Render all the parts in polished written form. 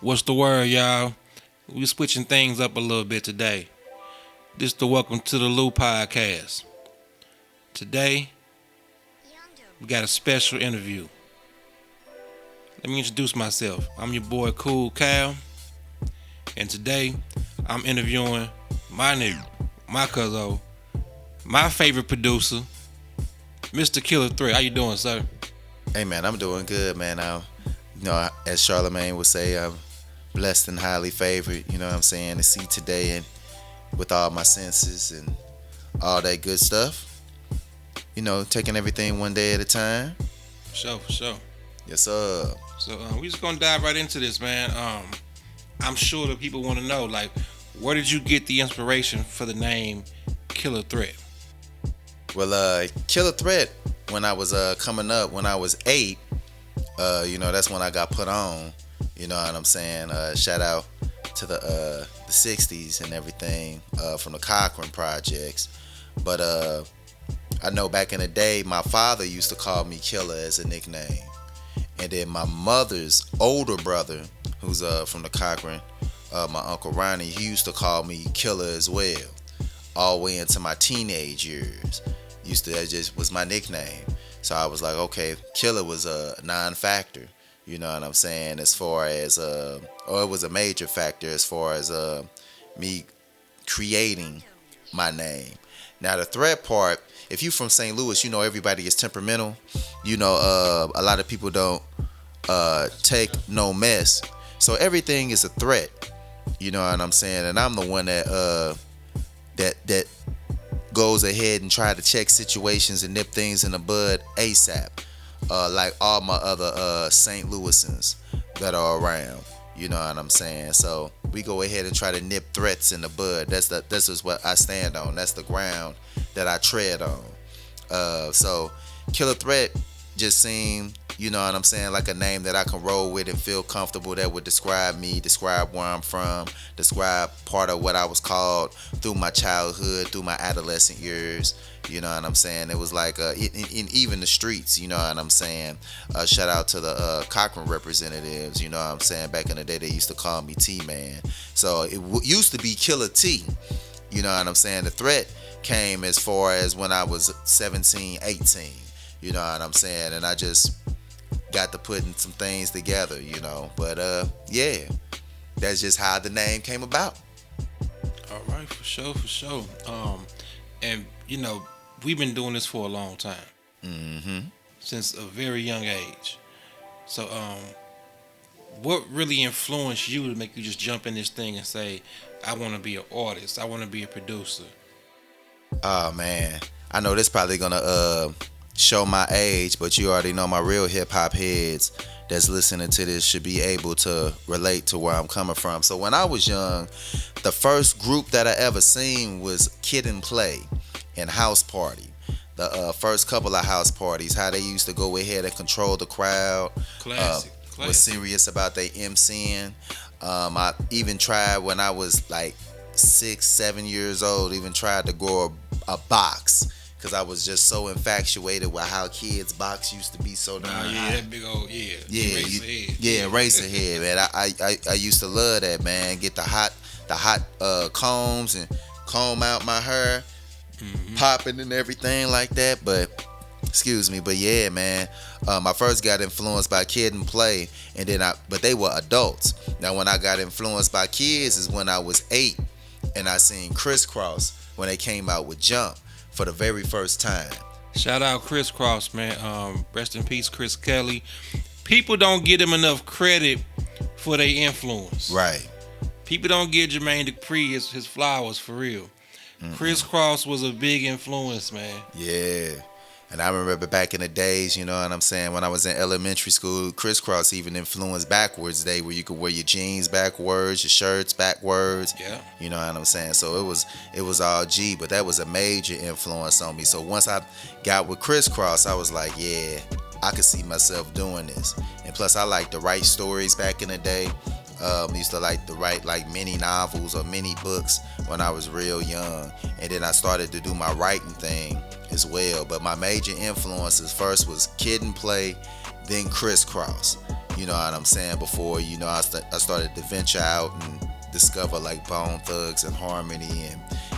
What's the word, y'all? We switching things up a little bit today. This the Welcome to the Lou podcast. Today, we got a special interview. Let me introduce myself. I'm your boy Cool Cal, and today I'm interviewing my nigga, my cousin, my favorite producer, Mr. Killah Threat. How you doing, sir? Hey man, I'm doing good, man. As Charlemagne would say, I'm blessed and highly favored. You know what I'm saying? To see today and with all my senses and all that good stuff. You know, taking everything one day at a time. For sure. Yes, sir. So we just gonna dive right into this, man. I'm sure that people want to know, like, where did you get the inspiration for the name Killah Threat? Well, Killah Threat, when I was coming up, when I was 8, that's when I got put on. You know what I'm saying? Shout out to the 60s and everything from the Cochran projects. But I know back in the day, my father used to call me Killah as a nickname. And then my mother's older brother, who's from the Cochran, my Uncle Ronnie, he used to call me Killah as well. All the way into my teenage years. That just was my nickname. So I was like, okay, Killah was a non-factor. You know what I'm saying? As far as, or it was a major factor as far as me creating my name. Now the threat part, if you from St. Louis, you know everybody is temperamental. You know, a lot of people don't take no mess. So everything is a threat. You know what I'm saying? And I'm the one that that goes ahead and try to check situations and nip things in the bud ASAP. Like all my other St. Louisans that are around. You know what I'm saying? So we go ahead and try to nip threats in the bud. This is what I stand on. That's the ground that I tread on. So Killah Threat just seemed, you know what I'm saying, like a name that I can roll with and feel comfortable, that would describe me, describe where I'm from, describe part of what I was called through my childhood, through my adolescent years. You know what I'm saying? It was like in even the streets, you know what I'm saying? Shout out to the Cochran representatives, you know what I'm saying? Back in the day, they used to call me T-Man. So it used to be Killah T, you know what I'm saying? The threat came as far as when I was 17, 18, you know what I'm saying? And I just got to putting some things together, you know? But yeah, that's just how the name came about. All right, for sure. And you know, we've been doing this for a long time. Since a very young age. So, what really influenced you to make you just jump in this thing and say, I want to be an artist, I want to be a producer? Oh man, I know this probably gonna show my age, but you already know my real hip hop heads that's listening to this should be able to relate to where I'm coming from. So when I was young, the first group that I ever seen was Kid and Play and House Party. The first couple of house parties, how they used to go ahead and control the crowd. Classic. Was serious about their MCing. I even tried when I was like 6, 7 years old, even tried to grow a box. Cause I was just so infatuated with how kids' box used to be so damn high. That big old Racer head, man. I used to love that, man. Get the hot combs and comb out my hair, popping and everything like that. But yeah, man. I first got influenced by Kid and Play, and then but they were adults. Now when I got influenced by kids is when I was 8, and I seen Crisscross when they came out with Jump for the very first time. Shout out Chris Cross, man. Rest in peace, Chris Kelly. People don't give him enough credit for their influence. Right. People don't give Jermaine Dupri his flowers, for real. Chris Cross was a big influence, man. Yeah. And I remember back in the days, you know what I'm saying, when I was in elementary school, Crisscross even influenced Backwards Day, where you could wear your jeans backwards, your shirts backwards. Yeah. You know what I'm saying? So it was all G, but that was a major influence on me. So once I got with Crisscross, I was like, yeah, I could see myself doing this. And plus, I like to write stories back in the day. Used to like to write like mini novels or mini books when I was real young. And then I started to do my writing thing as well. But my major influences first was Kid and Play, then Crisscross. You know what I'm saying? Before, I started to venture out and discover like Bone Thugs and Harmony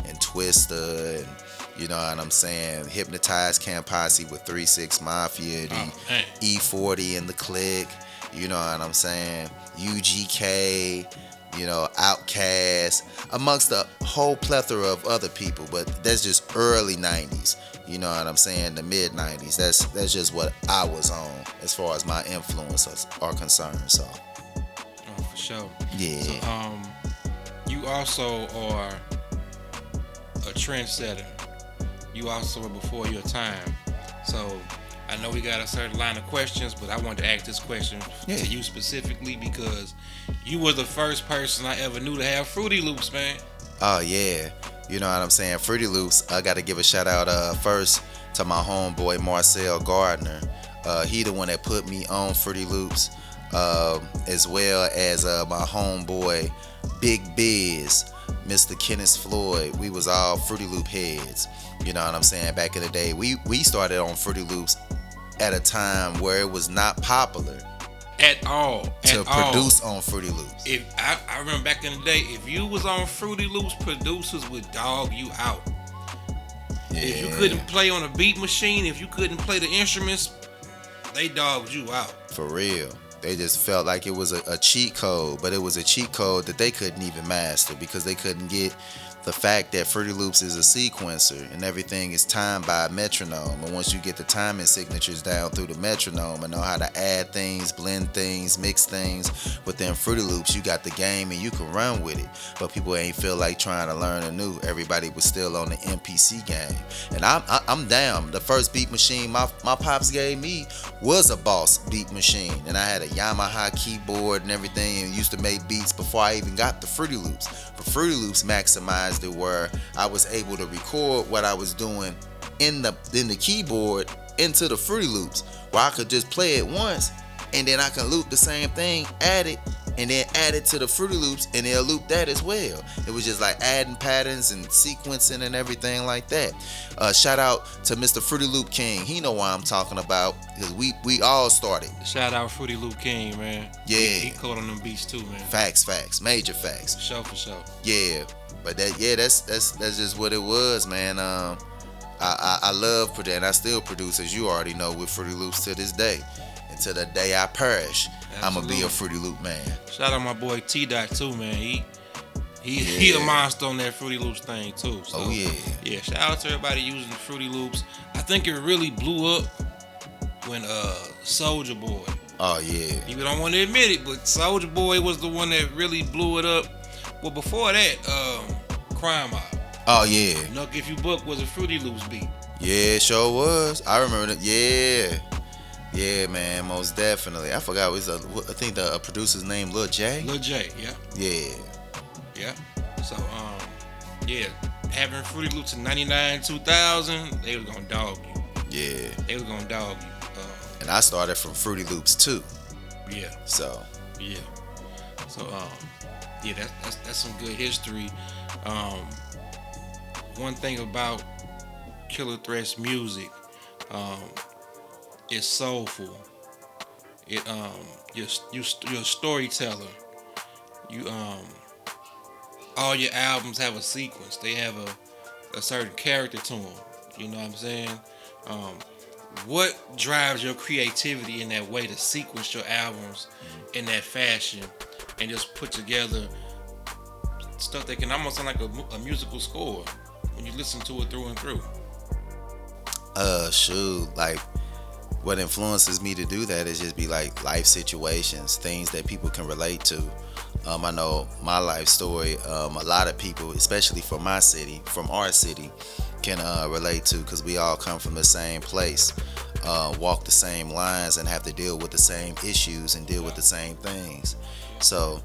and Twista and you know what I'm saying, Hypnotized Camp Posse with 3-6 Mafia, E40 and the Click, you know what I'm saying, UGK, Outkast, amongst a whole plethora of other people, but that's just early 90s, you know what I'm saying, the mid 90s. That's just what I was on as far as my influences are concerned. So for sure. Yeah. So, you also are a trendsetter. You also were before your time. So I know we got a certain line of questions, but I wanted to ask this question to you specifically because you were the first person I ever knew to have Fruity Loops, man. Oh yeah, you know what I'm saying. Fruity Loops. I got to give a shout out first to my homeboy Marcel Gardner. He the one that put me on Fruity Loops, as well as my homeboy Big Biz, Mr. Kenneth Floyd. We was all Fruity Loop heads. You know what I'm saying? Back in the day, we started on Fruity Loops at a time where it was not popular at all to produce on Fruity Loops. If I remember back in the day, if you was on Fruity Loops, producers would dog you out. Yeah. If you couldn't play on a beat machine, if you couldn't play the instruments, they dogged you out. For real. They just felt like it was a cheat code, but it was a cheat code that they couldn't even master because they couldn't get the fact that Fruity Loops is a sequencer and everything is timed by a metronome. And once you get the timing signatures down through the metronome and know how to add things, blend things, mix things within Fruity Loops, you got the game and you can run with it. But people ain't feel like trying to learn anew. Everybody was still on the MPC game. And I'm down. The first beat machine my pops gave me was a Boss beat machine. And I had a Yamaha keyboard and everything and used to make beats before I even got the Fruity Loops. But Fruity Loops maximized it where I was able to record what I was doing in the keyboard into the Fruity Loops, where I could just play it once and then I can loop the same thing, add it, and then add it to the Fruity Loops and they'll loop that as well. It was just like adding patterns and sequencing and everything like that. Shout out to Mr. Fruity Loop King. He know why I'm talking about because we all started. Shout out Fruity Loop King, man. Yeah. He caught on them beats too, man. Facts. Major facts. For sure. Yeah. But that's just what it was, man. I love producing, and I still produce, as you already know, with Fruity Loops to this day. And to the day I perish, I'm gonna be a Fruity Loop man. Shout out my boy T Dot too, man. He a monster on that Fruity Loops thing too. So, yeah. Shout out to everybody using the Fruity Loops. I think it really blew up when Soulja Boy. Oh yeah. People don't want to admit it, but Soulja Boy was the one that really blew it up. Well, before that, Crime Mob. Oh yeah. Nuck If You Buck was a Fruity Loops beat. Yeah, sure was. I remember that. Yeah, man, most definitely. I forgot. I think the producer's name Lil J. Lil J, yeah. Yeah. So, having Fruity Loops in 99, 2000, they was gonna dog you. Yeah. They was gonna dog you. And I started from Fruity Loops too. Yeah. So. Yeah. So, that's some good history. One thing about Killah Threat's music, it's soulful. You're a storyteller. All your albums have a sequence. They have a certain character to them. You know what I'm saying? What drives your creativity in that way to sequence your albums in that fashion and just put together stuff that can almost sound like a musical score when you listen to it through and through? Shoot, like what influences me to do that is just be like life situations, things that people can relate to. I know my life story, a lot of people, especially from our city, can relate to, because we all come from the same place, walk the same lines, and have to deal with the same issues and deal with the same things. So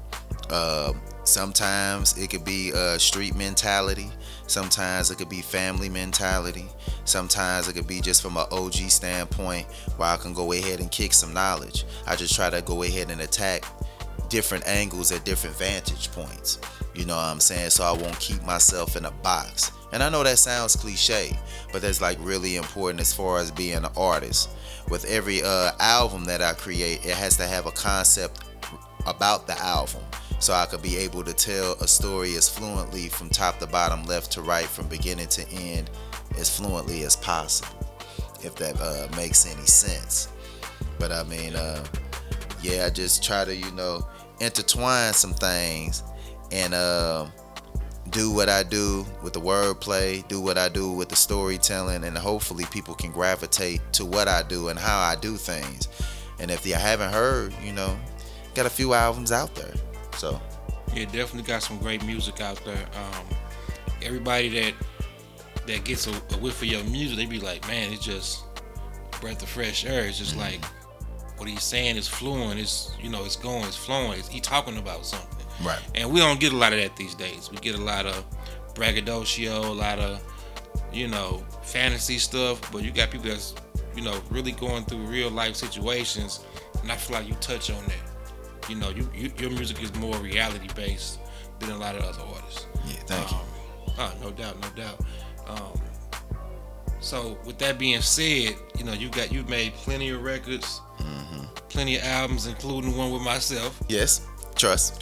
sometimes it could be street mentality. Sometimes it could be family mentality. Sometimes it could be just from an OG standpoint where I can go ahead and kick some knowledge. I just try to go ahead and attack different angles at different vantage points. You know what I'm saying? So I won't keep myself in a box And I know that sounds cliche, but that's like really important as far as being an artist. With every album that I create, it has to have a concept about the album, so I could be able to tell a story as fluently from top to bottom, left to right, from beginning to end, as fluently as possible, if that makes any sense. But I mean, yeah, I just try to, intertwine some things and do what I do with the wordplay, do what I do with the storytelling, and hopefully people can gravitate to what I do and how I do things. And if you haven't heard, got a few albums out there. So yeah, definitely got some great music out there. Everybody that gets a whiff of your music, they be like, man, it's just a breath of fresh air. It's just like what he's saying is fluent. It's it's going, it's flowing. He talking about something. right. And we don't get a lot of that these days. We get a lot of braggadocio, a lot of fantasy stuff. But you got people that's really going through real life situations, and I feel like you touch on that. Your music is more reality based than a lot of other artists. Yeah, thank you. No doubt. So with that being said, you've made plenty of records, plenty of albums, including one with myself. Yes, trust.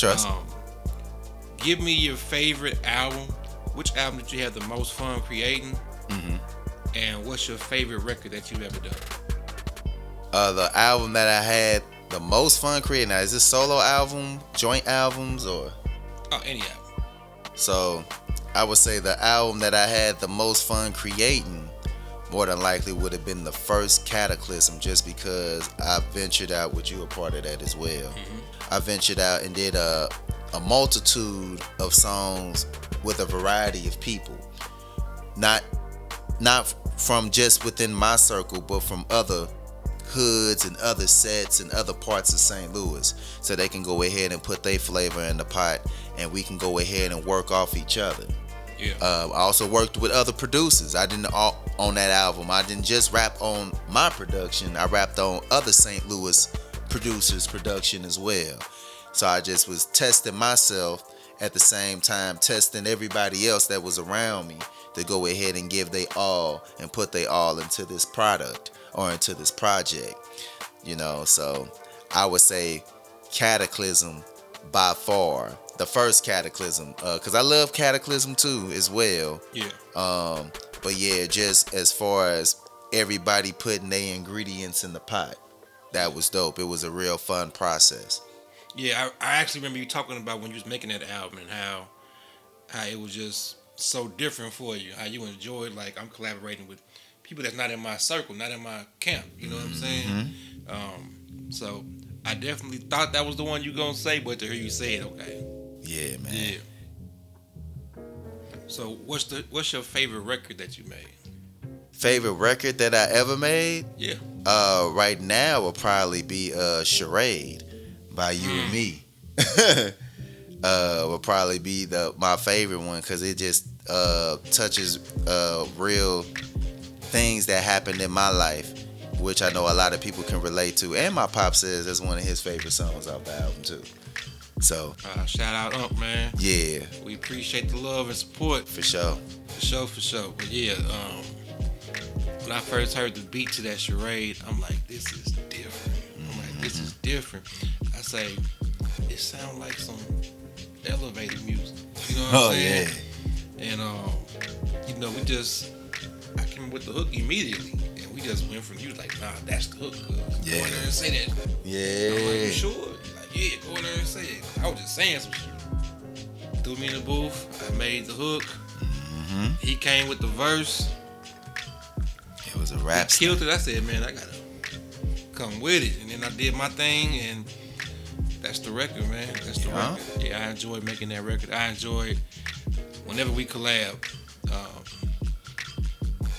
Give me your favorite album. Which album did you have the most fun creating? And what's your favorite record that you've ever done? The album that I had the most fun creating. Now, is this solo album, joint albums, or? Oh, any album. So, I would say the album that I had the most fun creating more than likely would have been the first Cataclysm, just because I ventured out, which you were part of that as well. I ventured out and did a multitude of songs with a variety of people. Not from just within my circle, but from other hoods and other sets and other parts of St. Louis, so they can go ahead and put their flavor in the pot, and we can go ahead and work off each other. Yeah. I also worked with other producers. I didn't on that album. I didn't just rap on my production. I rapped on other St. Louis producers' production as well. So I just was testing myself at the same time, testing everybody else that was around me to go ahead and give they all and put they all into this product or into this project. So I would say Cataclysm by far. The first Cataclysm, because I love Cataclysm too as well. Yeah. But yeah, just as far as everybody putting their ingredients in the pot, that was dope. It was a real fun process. Yeah, I actually remember you talking about when you was making that album and how it was just so different for you. How you enjoyed, like, I'm collaborating with people that's not in my circle, not in my camp. You know what I'm saying? So I definitely thought that was the one you gonna say, but to hear you say it, okay. Yeah, man. Yeah. So what's your favorite record that you made? Favorite record that I ever made? Yeah. Right now will probably be Charade by You and Me. Will probably be my favorite one, because it just touches real things that happened in my life, which I know a lot of people can relate to. And my pop says that's one of his favorite songs off the album too. So shout out Unc, man. Yeah, we appreciate the love and support. For sure. But yeah, when I first heard the beat to that Charade, I'm like, this is different. This is different. I say, it sounds like some elevator music. You know what I'm saying? Yeah. And I came with the hook immediately, and we just went from, he was like, nah, that's the hook. Yeah. Go in there and say that. Yeah. I'm like, you sure? He's like, yeah, go in there and say it. I was just saying some shit. Threw me in the booth. I made the hook. He came with the verse. It was a rap. He killed it. I said, man, I gotta come with it. And then I did my thing, and that's the record, man. That's the record. Yeah, I enjoyed making that record. I enjoyed whenever we collab.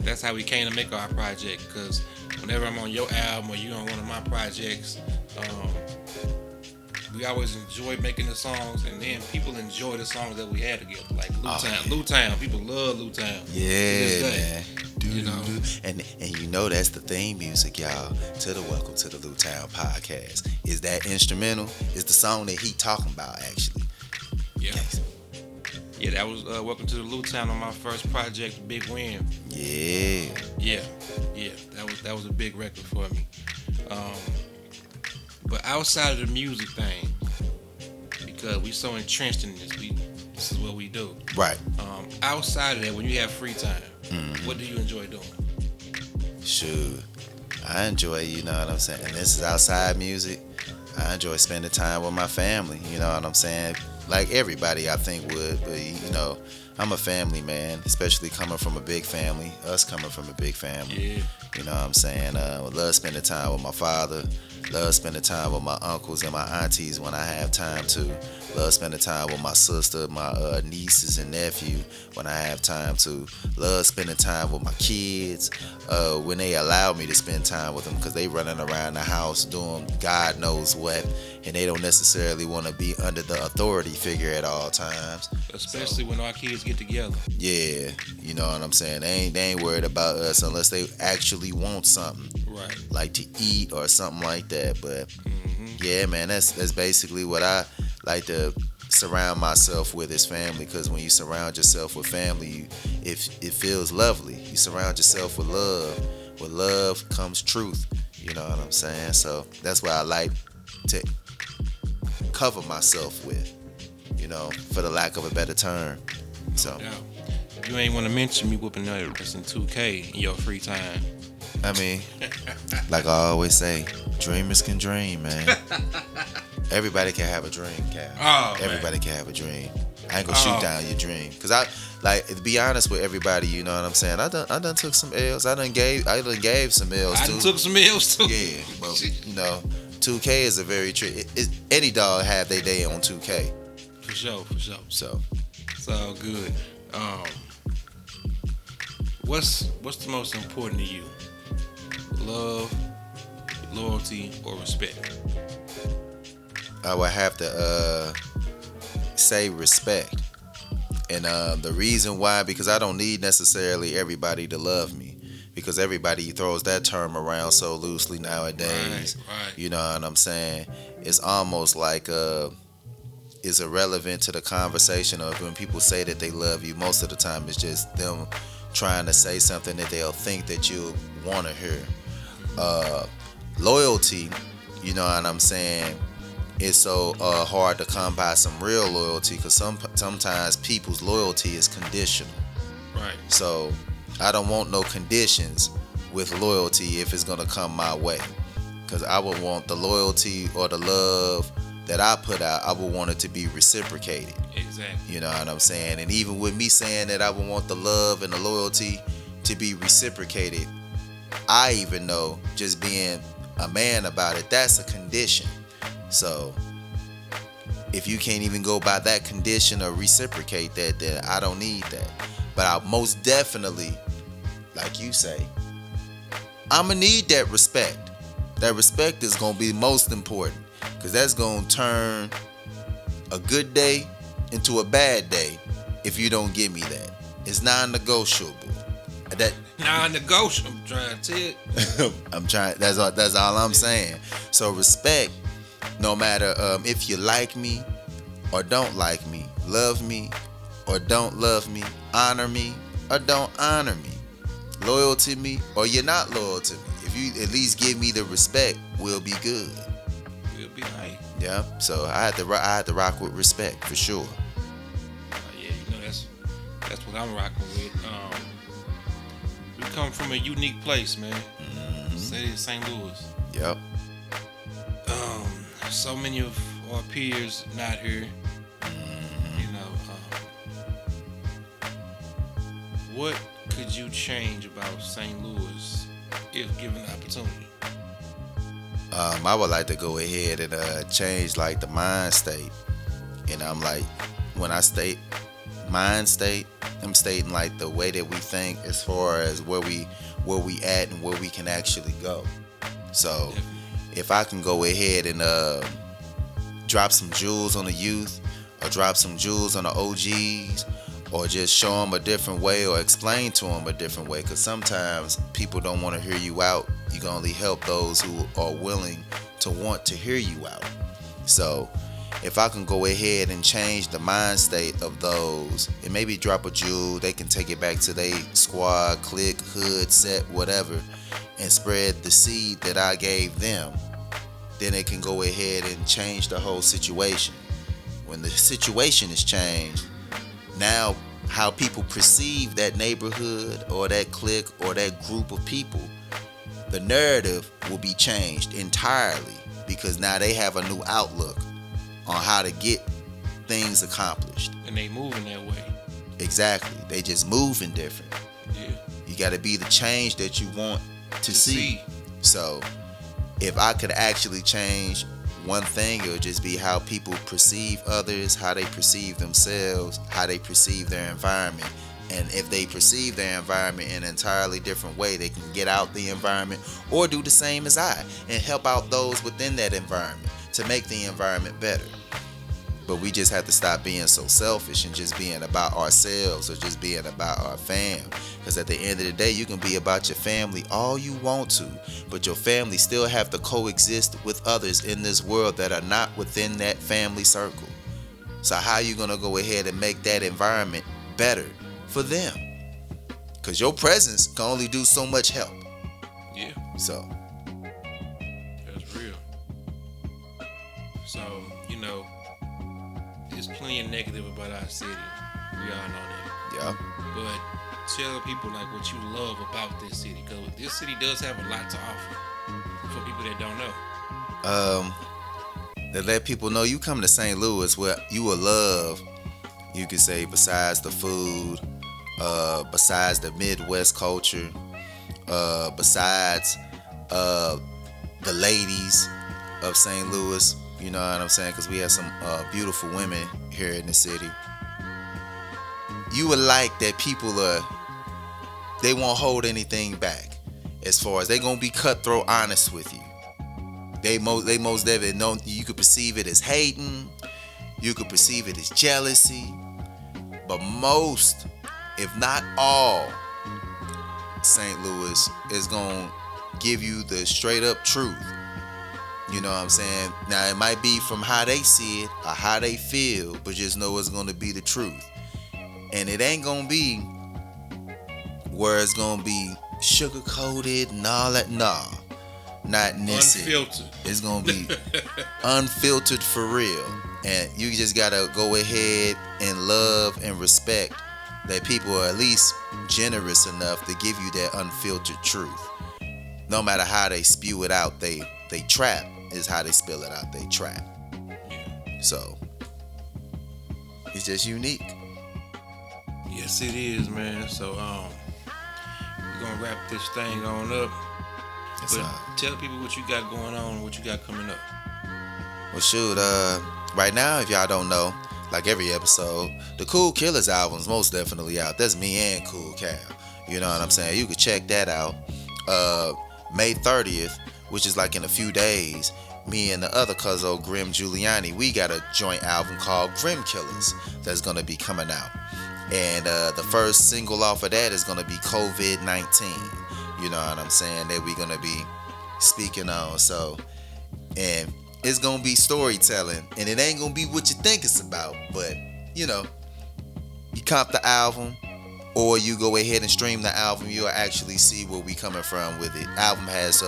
That's how we came to make our project, because whenever I'm on your album or you on one of my projects, we always enjoy making the songs, and then people enjoy the songs that we had together, like Lou Town. People love Lou Town. Yeah, man. And that's the theme music, y'all, to the Welcome to the Lou Town podcast. Is that instrumental? Is the song that he talking about, actually. Yeah. Yeah, that was Welcome to the Lou Town on my first project, Big Win. Yeah. Yeah, that was a big record for me. But outside of the music thing, because we so entrenched in this is what we do. Right. Outside of that, when you have free time, what do you enjoy doing? Shoot. I enjoy, you know what I'm saying? And this is outside music. I enjoy spending time with my family, you know what I'm saying? Like everybody I think would, but you know, I'm a family man, especially coming from a big family, us coming from a big family. Yeah. You know what I'm saying? Love spending time with my father. Love spending time with my uncles and my aunties when I have time to. Love spending time with my sister, my nieces and nephew when I have time to. Love spending time with my kids when they allow me to spend time with them, because they running around the house doing God knows what, and they don't necessarily want to be under the authority figure at all times. Especially when our kids get together. Yeah, you know what I'm saying? They ain't worried about us unless they actually want something. Right. Like to eat or something like that. But yeah, man, that's basically what I like to surround myself with, is family. Because when you surround yourself with family, it feels lovely. You surround yourself with love. With love comes truth. You know what I'm saying? So that's what I like to cover myself with, you know, for the lack of a better term. So Yeah. You ain't want to mention me whooping us in 2K in your free time. I mean, like I always say, dreamers can dream, man. Everybody can have a dream, Cal. Oh, everybody can have a dream. I ain't gonna shoot down your dream, cause I like to be honest with everybody. You know what I'm saying? I done took some L's. I done gave some L's too. I took some L's too. Yeah, but you know, 2K is a very any dog have their day on 2K. For sure. So it's all good. What's the most important to you? Love, loyalty, or respect? I would have to say respect. And the reason why, because I don't need necessarily everybody to love me, because everybody throws that term around so loosely nowadays. Right. You know what I'm saying? It's almost like it's irrelevant to the conversation of when people say that they love you. Most of the time it's just them trying to say something that they'll think that you'll want to hear. Loyalty, you know what I'm saying, it's so hard to come by some real loyalty, because sometimes people's loyalty is conditional. Right. So I don't want no conditions with loyalty if it's gonna come my way, because I would want the loyalty or the love that I put out, I would want it to be reciprocated. Exactly. You know what I'm saying? And even with me saying that I would want the love and the loyalty to be reciprocated, I even know, just being a man about it, that's a condition. So if you can't even go by that condition or reciprocate that, then I don't need that. But I most definitely, like you say, I'ma need that respect. That respect is gonna be most important, because that's gonna turn a good day into a bad day if you don't give me that. It's non-negotiable. That non-negotiable. I'm trying to tell you. I'm trying. That's all I'm saying. So respect, no matter if you like me or don't like me, love me or don't love me, honor me or don't honor me, loyal to me or you're not loyal to me. If you at least give me the respect, we'll be good. We'll be right. Yeah. So I had to rock with respect for sure. Yeah, you know that's what I'm rocking with. We come from a unique place, man. City of St. Louis. Yep. So many of our peers not here. You know, what could you change about St. Louis if given the opportunity? I would like to go ahead and change like the mind state. And I'm like, when I state mind state, I'm stating like the way that we think as far as where we at and where we can actually go. So if I can go ahead and drop some jewels on the youth, or drop some jewels on the OGs, or just show them a different way or explain to them a different way, because sometimes people don't want to hear you out. You can only help those who are willing to want to hear you out. So if I can go ahead and change the mind state of those, and maybe drop a jewel, they can take it back to their squad, clique, hood, set, whatever, and spread the seed that I gave them, then it can go ahead and change the whole situation. When the situation is changed, now how people perceive that neighborhood or that clique or that group of people, the narrative will be changed entirely, because now they have a new outlook on how to get things accomplished. And they moving that way. Exactly. They just moving different. Yeah. You got to be the change that you want to see. So if I could actually change one thing, it would just be how people perceive others, how they perceive themselves, how they perceive their environment. And if they perceive their environment in an entirely different way, they can get out the environment or do the same as I and help out those within that environment to make the environment better. But we just have to stop being so selfish and just being about ourselves or just being about our fam. Because at the end of the day, you can be about your family all you want to, but your family still have to coexist with others in this world that are not within that family circle. So how are you going to go ahead and make that environment better for them? Because your presence can only do so much help. Yeah. So that's real. So, there's plenty of negative about our city. We all know that. yeah. But tell people like what you love about this city, because this city does have a lot to offer for people that don't know. To let people know, you come to St. Louis, what you will love, you could say, besides the food, besides the Midwest culture, besides the ladies of St. Louis. You know what I'm saying? Because we have some beautiful women here in the city. You would like that people they won't hold anything back. As far as they gonna be cutthroat honest with you. They most definitely know. You could perceive it as hating. You could perceive it as jealousy. But most, if not all, St. Louis is gonna give you the straight up truth. You know what I'm saying? Now, it might be from how they see it or how they feel, but just know it's going to be the truth. And it ain't going to be where it's going to be sugar-coated and all that. Nah, not in this city. Unfiltered. It's going to be unfiltered for real. And you just got to go ahead and love and respect that people are at least generous enough to give you that unfiltered truth. No matter how they spew it out, they trap is how they spill it out. They trap. So it's just unique. Yes, it is, man. So we're gonna wrap this thing on up. Yes, but tell people what you got going on, what you got coming up. Well, shoot. Right now, if y'all don't know, like every episode, the CoolKillahz album's most definitely out. That's me and Cool Cal. You know what I'm saying? You can check that out. May 30th, which is like in a few days, me and the other cuzzo, Guiliani, we got a joint album called GrimKillahz that's going to be coming out. And the first single off of that is going to be COVID-19. You know what I'm saying? That we're going to be speaking on. So, and it's going to be storytelling. And it ain't going to be what you think it's about. But, you cop the album, or you go ahead and stream the album, you'll actually see where we coming from with it. Album has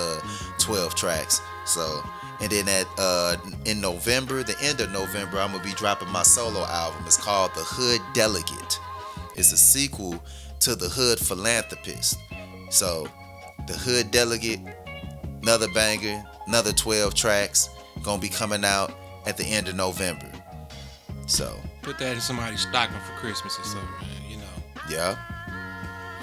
12 tracks. So, and then in November, the end of November, I'm gonna be dropping my solo album. It's called The Hood Delegate. It's a sequel to The Hood Philanthropist. So, The Hood Delegate, another banger, another 12 tracks, gonna be coming out at the end of November. So, put that in somebody's stocking for Christmas or something, man. Yeah.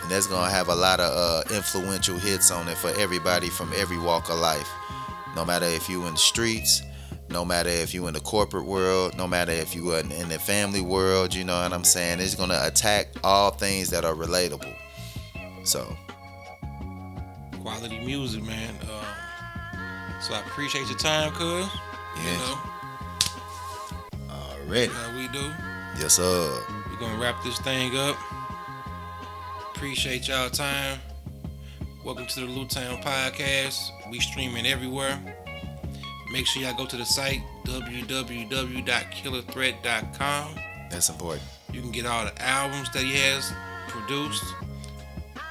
And that's going to have a lot of influential hits on it for everybody from every walk of life. No matter if you in the streets, no matter if you in the corporate world, no matter if you in the family world, you know what I'm saying? It's going to attack all things that are relatable. So. Quality music, man. So I appreciate your time, cuz. Yeah. Already. How we do. Yes, sir. We're going to wrap this thing up. Appreciate y'all time. Welcome to the Lou Town Podcast. We streaming everywhere. Make sure y'all go to the site www.killahthreat.com. That's important. You can get all the albums that he has produced.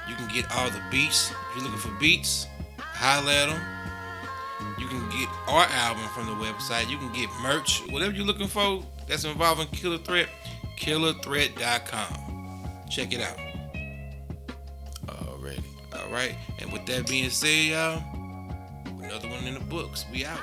You can get all the beats. If you're looking for beats, holla at him. You can get our album from the website. You can get merch. Whatever you're looking for that's involving Killah Threat, killahthreat.com. Check it out. Already. All right. And with that being said, y'all, another one in the books. We out.